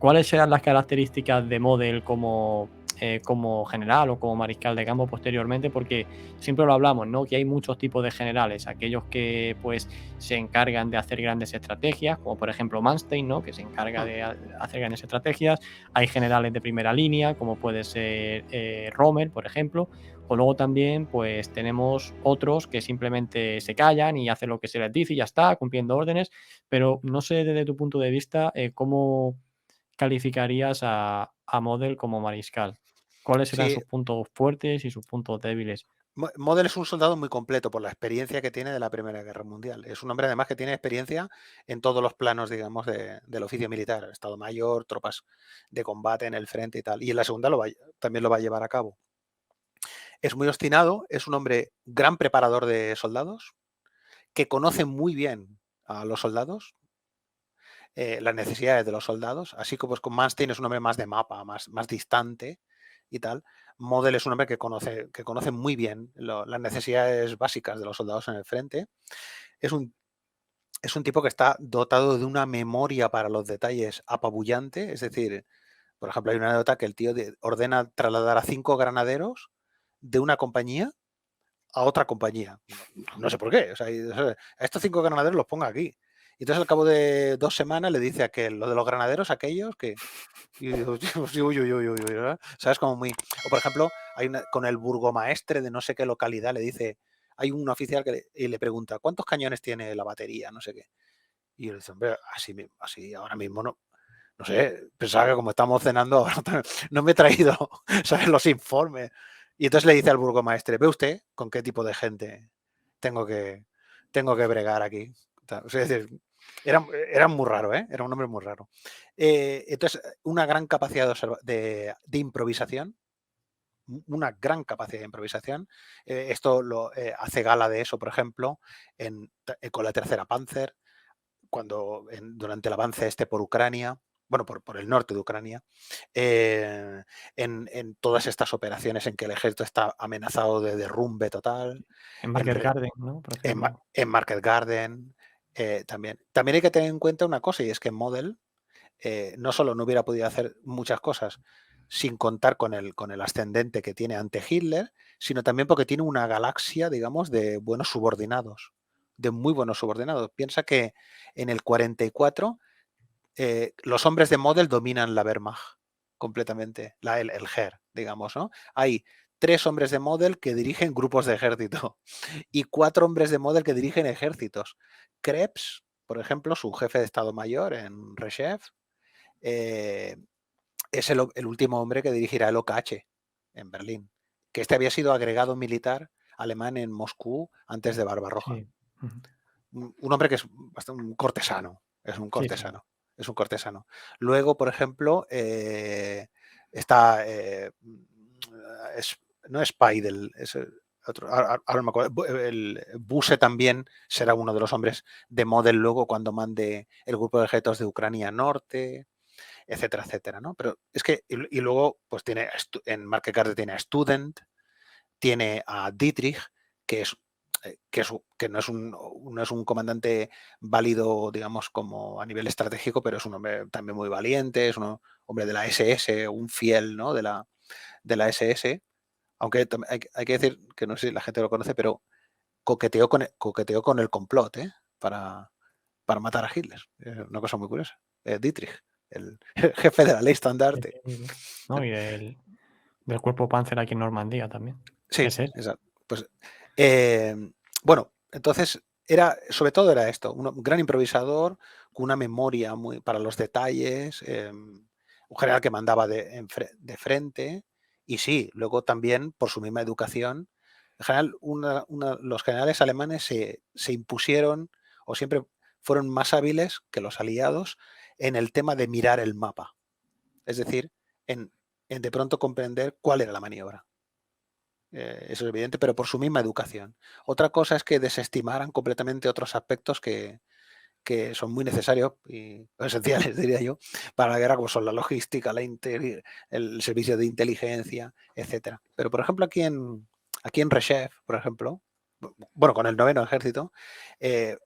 ¿cuáles serán las características de Model como general o como mariscal de campo posteriormente? Porque siempre lo hablamos, ¿no? Que hay muchos tipos de generales, aquellos que pues se encargan de hacer grandes estrategias, como por ejemplo Manstein, ¿no? Que se encarga Mm. de hacer grandes estrategias. Hay generales de primera línea, como puede ser Rommel, por ejemplo. O luego también, pues tenemos otros que simplemente se callan y hacen lo que se les dice y ya está, cumpliendo órdenes. Pero no sé desde tu punto de vista cómo calificarías a Model como mariscal. ¿Cuáles serán Sí, sus puntos fuertes y sus puntos débiles? Model es un soldado muy completo por la experiencia que tiene de la Primera Guerra Mundial. Es un hombre además que tiene experiencia en todos los planos, digamos, del oficio militar, Estado Mayor, tropas de combate en el frente y tal. Y en la segunda también lo va a llevar a cabo. Es muy obstinado, es un hombre gran preparador de soldados, que conoce muy bien a los soldados, las necesidades de los soldados, así como pues, con Manstein es un hombre más de mapa, más distante y tal. Model es un hombre que conoce muy bien las necesidades básicas de los soldados en el frente. Es un, es un tipo que está dotado de una memoria para los detalles apabullante, es decir, por ejemplo, hay una anécdota que el tío ordena trasladar a 5 granaderos de una compañía a otra compañía. No sé por qué. O sea, a estos 5 granaderos los ponga aquí. Y entonces al cabo de 2 semanas le dice a aquel, lo de los granaderos, aquellos que... Y digo, uy, uy, uy, uy, uy, ¿verdad? ¿Sabes? Como muy... O por ejemplo, con el burgomaestre de no sé qué localidad le dice, hay un oficial y le pregunta, ¿cuántos cañones tiene la batería? No sé qué. Y él dice, hombre, así ahora mismo no. No sé, pensaba que como estamos cenando ahora no me he traído, ¿sabes? Los informes. Y entonces le dice al burgomaestre, ¿ve usted con qué tipo de gente tengo que, tengo que bregar aquí? O sea, es decir, era muy raro, ¿eh? Era un hombre muy raro. Entonces, una gran capacidad de improvisación, una gran capacidad de improvisación. Esto hace gala de eso, por ejemplo, con la tercera Panzer, durante el avance por Ucrania, bueno, por el norte de Ucrania, eh, en todas estas operaciones en que el ejército está amenazado de derrumbe total, En en, Market re- Garden, ¿no? Por en, Ma- ejemplo. en Market Garden, también. También hay que tener en cuenta una cosa, y es que Model no solo no hubiera podido hacer muchas cosas sin contar con el ascendente que tiene ante Hitler, sino también porque tiene una galaxia, digamos, de buenos subordinados, de muy buenos subordinados. Piensa que en el 44 los hombres de Model dominan la Wehrmacht completamente, el Heer, digamos, ¿no? Hay 3 hombres de Model que dirigen grupos de ejército y 4 hombres de Model que dirigen ejércitos. Krebs, por ejemplo, su jefe de Estado Mayor en Reshef, eh, es el último hombre que dirigirá el OKH en Berlín, que este había sido agregado militar alemán en Moscú antes de Barbarroja. Sí. Ujú. Un hombre que es bastante un cortesano, es un Sí, sí. cortesano, es un cortesano. Luego, por ejemplo, está, no es Speidel, es otro, ahora no me acuerdo, el Buse también será uno de los hombres de Model luego cuando mande el grupo de ejércitos de Ucrania Norte, etcétera, etcétera, ¿no? Pero es que, y luego, pues tiene, en Market tiene a Student, tiene a Dietrich, que es que no es un comandante válido, digamos, como a nivel estratégico, pero es un hombre también muy valiente, es un hombre de la SS, un fiel, ¿no? de la SS, aunque hay que decir que no sé si la gente lo conoce, pero coqueteó con el complot, ¿eh? Para matar a Hitler. Es una cosa muy curiosa. Dietrich, el jefe de la ley Sí, estandarte. sí, sí, sí. No, y del cuerpo Panzer aquí en Normandía también. Sí, Es él. exacto. Pues, bueno, entonces sobre todo era esto, un gran improvisador, con una memoria muy para los detalles, un general que mandaba de frente, y sí, luego también por su misma educación, en general, los generales alemanes se impusieron o siempre fueron más hábiles que los aliados en el tema de mirar el mapa, es decir, en, en de pronto comprender cuál era la maniobra. Eso es evidente, pero por su misma educación. Otra cosa es que desestimaran completamente otros aspectos que son muy necesarios y esenciales, diría yo, para la guerra, como son la logística, el servicio de inteligencia, etcétera. Pero, por ejemplo, aquí en Reshef, por ejemplo, bueno, con el noveno ejército, eh,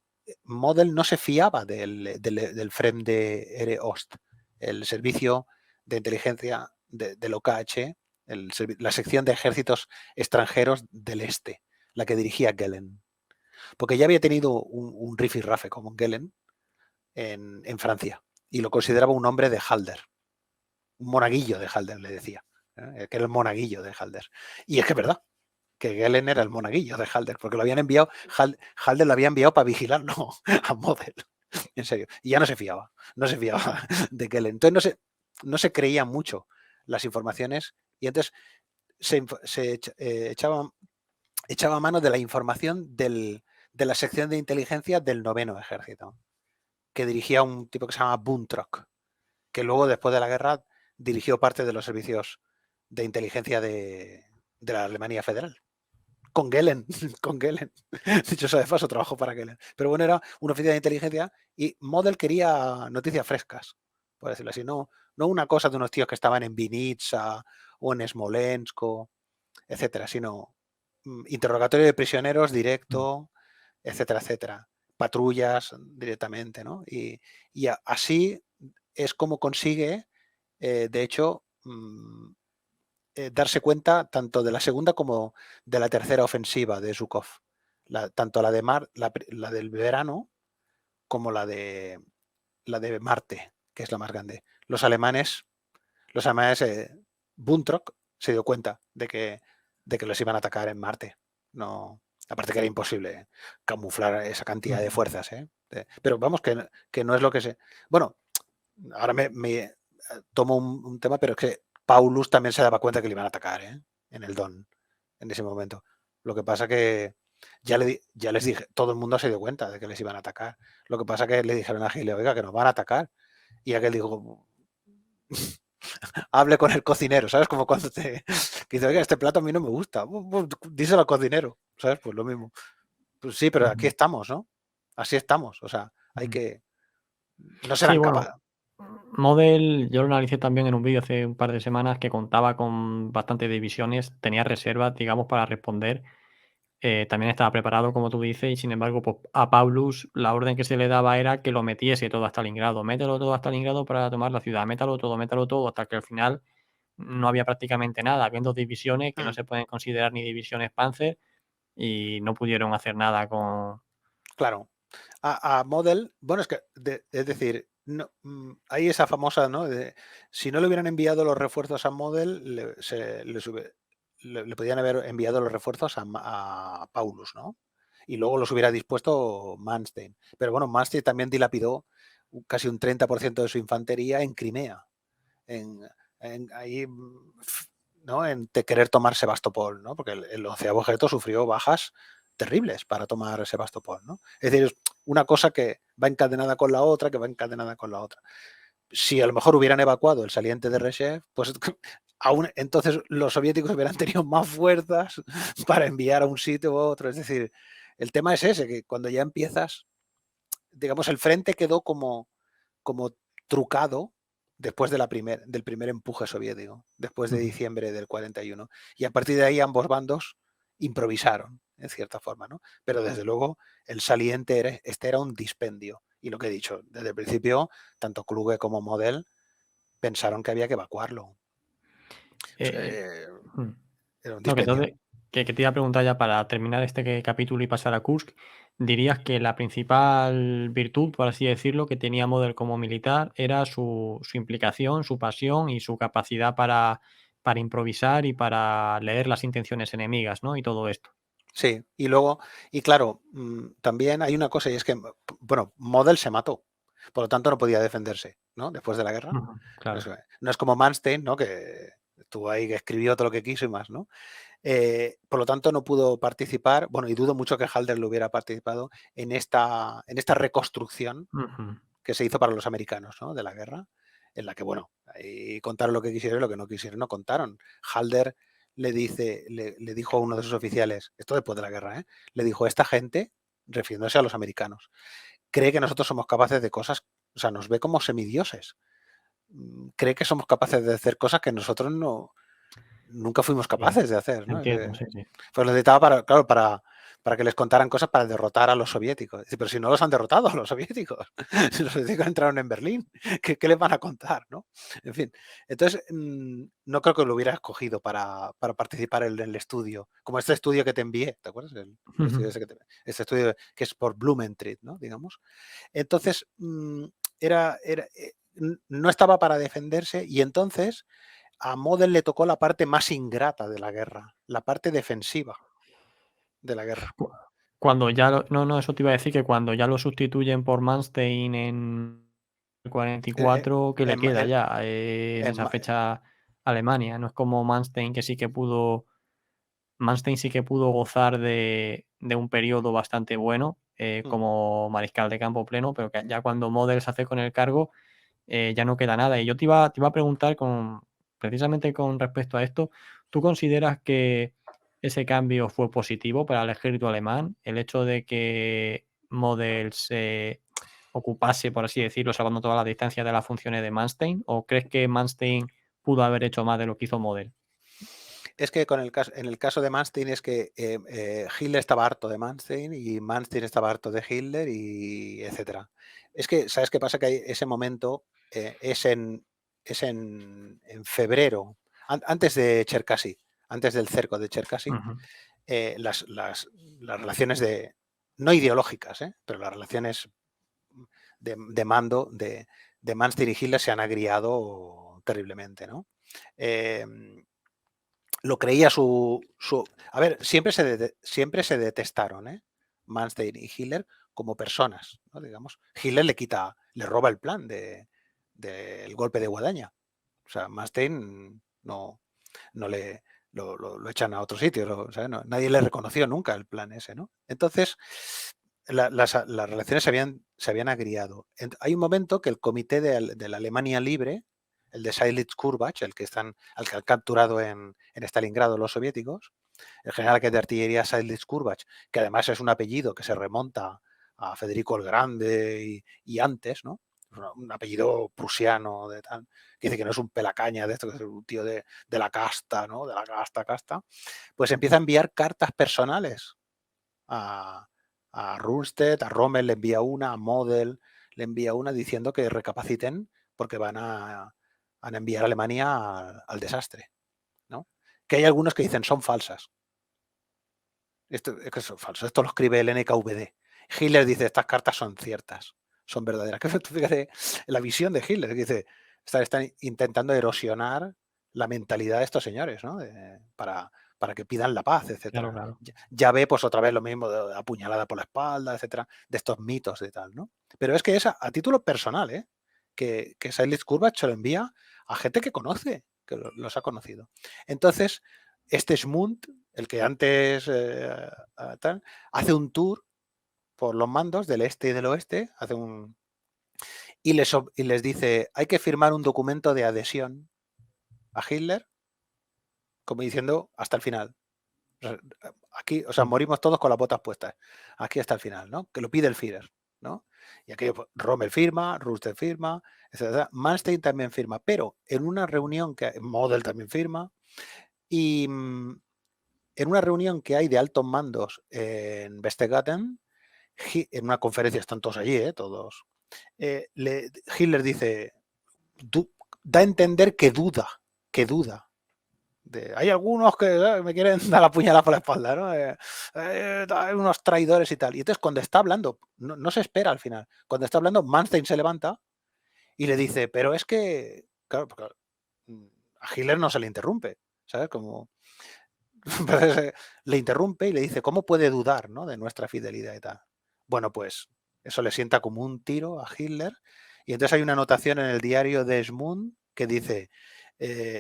Model no se fiaba del Frem de Ere Ost, el servicio de inteligencia del OKH, la sección de ejércitos extranjeros del este, la que dirigía Gehlen. Porque ya había tenido un rifirrafe como Gehlen en Francia y lo consideraba un hombre de Halder, un monaguillo de Halder, le decía, que era el monaguillo de Halder. Y es que es verdad, que Gehlen era el monaguillo de Halder, porque lo habían enviado, Halder lo había enviado para vigilarlo a Model, en serio. Y ya no se fiaba de Gehlen. Entonces no se creían mucho las informaciones y entonces se echaba mano de la información de la sección de inteligencia del 9º Ejército, que dirigía un tipo que se llama Buntrock, que luego, después de la guerra, dirigió parte de los servicios de inteligencia de la Alemania Federal. Con Gehlen. Dicho sea de paso, trabajó para Gehlen. Pero bueno, era un oficial de inteligencia y Model quería noticias frescas, por decirlo así. No una cosa de unos tíos que estaban en Vinitsa o en Smolensk, etcétera, sino interrogatorio de prisioneros directo, etcétera, etcétera. Patrullas directamente, ¿no? Y así es como consigue, de hecho, darse cuenta tanto de la segunda como de la tercera ofensiva de Zhukov. Tanto la del verano como la de Marte, que es la más grande. Los alemanes, Buntrock se dio cuenta de que los iban a atacar en Marte. No, aparte que era imposible camuflar esa cantidad de fuerzas. Pero vamos, que no es lo que se... Bueno, ahora me tomo un tema, pero es que Paulus también se daba cuenta que le iban a atacar en el Don en ese momento. Lo que pasa que ya les dije, todo el mundo se dio cuenta de que les iban a atacar. Lo que pasa que le dijeron a Gile, oiga, que nos van a atacar. Y aquel dijo, hable con el cocinero, ¿sabes? Como cuando que dice, oiga, este plato a mí no me gusta. Díselo al cocinero, ¿sabes? Pues lo mismo. Pues sí, pero aquí estamos, ¿no? Así estamos. O sea, hay que... No Sí, serán bueno, capaces. Model, yo lo analicé también en un vídeo hace un par de semanas que contaba con bastantes divisiones, tenía reservas, digamos, para responder. También estaba preparado, como tú dices, y sin embargo, pues, a Paulus la orden que se le daba era que lo metiese todo a Stalingrado. Mételo todo a Stalingrado para tomar la ciudad, métalo todo, hasta que al final no había prácticamente nada. Habían 2 divisiones que no se pueden considerar ni divisiones Panzer y no pudieron hacer nada con... Claro. A Model, bueno, es que, es decir, no, hay esa famosa, ¿no? Si no le hubieran enviado los refuerzos a Model, le podían haber enviado los refuerzos a Paulus, ¿no? Y luego los hubiera dispuesto Manstein. Pero bueno, Manstein también dilapidó casi un 30% de su infantería en Crimea. Ahí, ¿no? En querer tomar Sebastopol, ¿no? Porque el 11º Ejército sufrió bajas terribles para tomar Sebastopol, ¿no? Es decir, una cosa que va encadenada con la otra, que va encadenada con la otra. Si a lo mejor hubieran evacuado el saliente de Reshchev, pues aún entonces los soviéticos hubieran tenido más fuerzas para enviar a un sitio u otro. Es decir, el tema es ese, que cuando ya empiezas, digamos, el frente quedó como trucado después del primer empuje soviético, después de diciembre del 41. Y a partir de ahí ambos bandos improvisaron, en cierta forma, ¿no? Pero desde luego el saliente era un dispendio. Y lo que he dicho, desde el principio, tanto Kluge como Model pensaron que había que evacuarlo. Era un No, que dispendio. entonces, que te iba a preguntar ya para terminar este capítulo y pasar a Kursk, dirías que la principal virtud, por así decirlo, que tenía Model como militar era su implicación, su pasión y su capacidad para improvisar y para leer las intenciones enemigas, ¿no? Y todo esto. Sí, y luego, y claro, también hay una cosa, y es que, bueno, Model se mató, por lo tanto no podía defenderse, ¿no? Después de la guerra. Claro. No es como Manstein, ¿no? Que estuvo ahí, que escribió todo lo que quiso y más, ¿no? Por lo tanto, no pudo participar, bueno, y dudo mucho que Halder lo hubiera participado en esta reconstrucción que se hizo para los americanos, ¿no? De la guerra, en la que, bueno, ahí contaron lo que quisieron y lo que no quisieron, no contaron. Halder le dijo a uno de sus oficiales, esto después de la guerra, le dijo, esta gente, refiriéndose a los americanos, cree que nosotros somos capaces de cosas, o sea, nos ve como semidioses. Cree que somos capaces de hacer cosas que nosotros nunca fuimos Sí, capaces de hacer, ¿no? entiendo, sí, sí. Pues necesitaba para para que les contaran cosas para derrotar a los soviéticos. Dice, pero si no los han derrotado a los soviéticos, si los soviéticos entraron en Berlín, ¿qué les van a contar? ¿No? En fin, entonces no creo que lo hubiera escogido para participar en el estudio, como este estudio que te envié, ¿te acuerdas? El estudio ese este estudio que es por Blumentritt, ¿no? Digamos. Entonces, no estaba para defenderse y entonces a Model le tocó la parte más ingrata de la guerra, la parte defensiva de la guerra. Cuando ya no, eso te iba a decir, que cuando ya lo sustituyen por Manstein en el Eh, eh, 44, ¿qué le en, queda en- ya, en en esa ma- fecha Alemania? No es como Manstein, que sí que pudo Manstein sí que pudo gozar de un periodo bastante bueno, mm, como mariscal de campo pleno, pero que ya cuando Model se hace con el cargo, ya no queda nada. Y yo te iba a preguntar precisamente con respecto a esto, ¿tú consideras que ese cambio fue positivo para el ejército alemán? El hecho de que Model se ocupase, por así decirlo, salvando todas las distancias, de las funciones de Manstein, ¿o crees que Manstein pudo haber hecho más de lo que hizo Model? Es que en el caso de Manstein es que Hitler estaba harto de Manstein y Manstein estaba harto de Hitler y etcétera. Es que, ¿sabes qué pasa? Que ese momento es en febrero, antes de Cherkasy, antes del cerco de Cherkasy, Ujú. las relaciones no ideológicas, pero las relaciones de mando de Manstein y Hitler se han agriado terriblemente, ¿no? Eh, lo creía a ver, siempre se detestaron, Manstein y Hitler como personas, ¿no? Digamos, Hitler le roba el plan del golpe de Guadaña. O sea, Manstein no le lo echan a otro sitio, o sea, nadie le reconoció nunca el plan ese, ¿no? Entonces, las relaciones se habían agriado. Hay un momento que el comité de la Alemania Libre, el de Seydlitz-Kurbach, al que han capturado en Stalingrado los soviéticos, el general de artillería Seydlitz-Kurbach, que además es un apellido que se remonta a Federico el Grande y antes, ¿no? Un apellido prusiano de tal, que dice que no es un pelacaña de esto, que es un tío de la casta, ¿no? De la casta, pues empieza a enviar cartas personales a, a Rundstedt, a Rommel le envía una, a Model le envía una diciendo que recapaciten porque van a enviar a Alemania al desastre, ¿no? Que hay algunos que dicen son falsas. Esto es que son falsos. Esto lo escribe el NKVD. Hitler dice estas cartas son ciertas, son verdaderas. Que fíjate la visión de Hitler, que dice están intentando erosionar la mentalidad de estos señores, ¿no? Para que pidan la paz, Claro, etcétera. claro. Ya ve, pues otra vez lo mismo, de apuñalada por la espalda, etcétera, de estos mitos de tal, ¿no? Pero es que es a título personal, que Seydlitz Kurbach se lo envía a gente que conoce, que los ha conocido. Entonces, este Schmund, el que antes tal, hace un tour por los mandos del este y del oeste, y les dice, hay que firmar un documento de adhesión a Hitler, como diciendo, hasta el final. Aquí, o sea, Mm. morimos todos con las botas puestas. Aquí hasta el final, ¿no? Que lo pide el Führer, ¿no? Y aquello, pues, Rommel firma, Roosevelt firma, etcétera. Manstein también firma, pero en una reunión que Model también firma, y en una reunión que hay de altos mandos en Vestegatten, en una conferencia, están todos allí, todos, Hitler dice, da a entender que duda hay algunos que me quieren dar la puñalada por la espalda, ¿no? Hay unos traidores y tal. Y entonces cuando está hablando, no se espera al final, cuando está hablando, Manstein se levanta y le dice, pero es que, claro, porque, a Hitler no se le interrumpe, ¿sabes? Como entonces, le interrumpe y le dice, ¿cómo puede dudar, ¿no? De nuestra fidelidad y tal? Bueno, pues eso le sienta como un tiro a Hitler. Y entonces hay una anotación en el diario de Schmund que dice,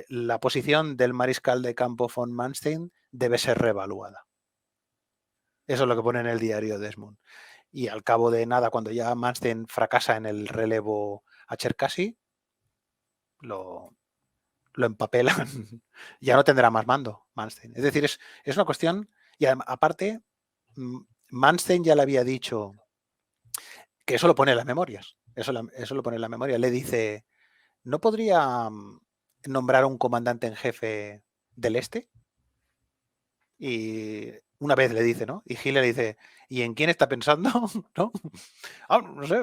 la posición del mariscal de campo von Manstein debe ser reevaluada. Eso es lo que pone en el diario de Schmund. Y al cabo de nada, cuando ya Manstein fracasa en el relevo a Cherkasy, lo, lo empapelan, ya no tendrá más mando Manstein. Es decir, es una cuestión, y aparte, Manstein ya le había dicho que eso lo pone en las memorias, eso lo pone en la memoria, le dice, ¿no podría nombrar un comandante en jefe del este? Y Una vez le dice, ¿no? Y Hitler le dice, ¿y en quién está pensando? ¿No? Ah, no sé.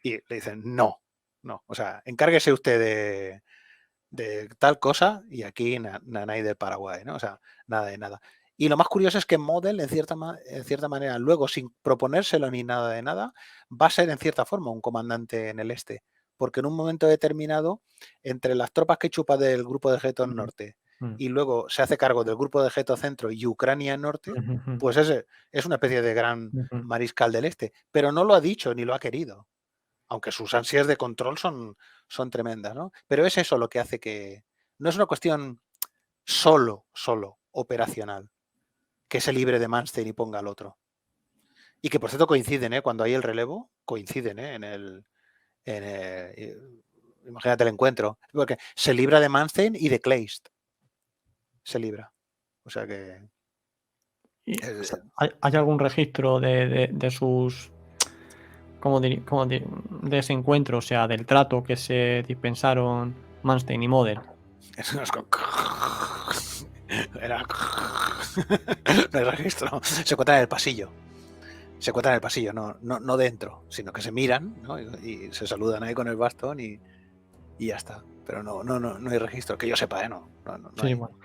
Y le dicen, no, no. O sea, encárguese usted de tal cosa y aquí nanay del Paraguay, ¿no? O sea, nada de nada. Y lo más curioso es que Model, en cierta manera, luego, sin proponérselo ni nada de nada, va a ser en cierta forma un comandante en el este. Porque en un momento determinado, entre las tropas que chupa del grupo de Geto Ujú, Norte mm, y luego se hace cargo del grupo de Geto Centro y Ucrania Norte, ujú, ujú, pues es una especie de gran ujú. mariscal del este. Pero no lo ha dicho ni lo ha querido, aunque sus ansias de control son tremendas, ¿no? Pero es eso lo que hace que... No es una cuestión solo operacional, que se libre de Manstein y ponga al otro. Y que por cierto coinciden, ¿eh? Cuando hay el relevo, coinciden, ¿eh? Imagínate el encuentro. Porque se libra de Manstein y de Kleist. Se libra. O sea que... Y, o eh, sea, ¿hay algún registro de sus, de ese encuentro, o sea, del trato que se dispensaron Manstein y Model? eso no es Era... No hay registro. Se encuentra en el pasillo. Se encuentran en el pasillo, no dentro, sino que se miran, ¿no? Y se saludan ahí con el bastón y ya está. Pero no hay registro, que yo sepa, ¿eh? No Sí, hay. bueno.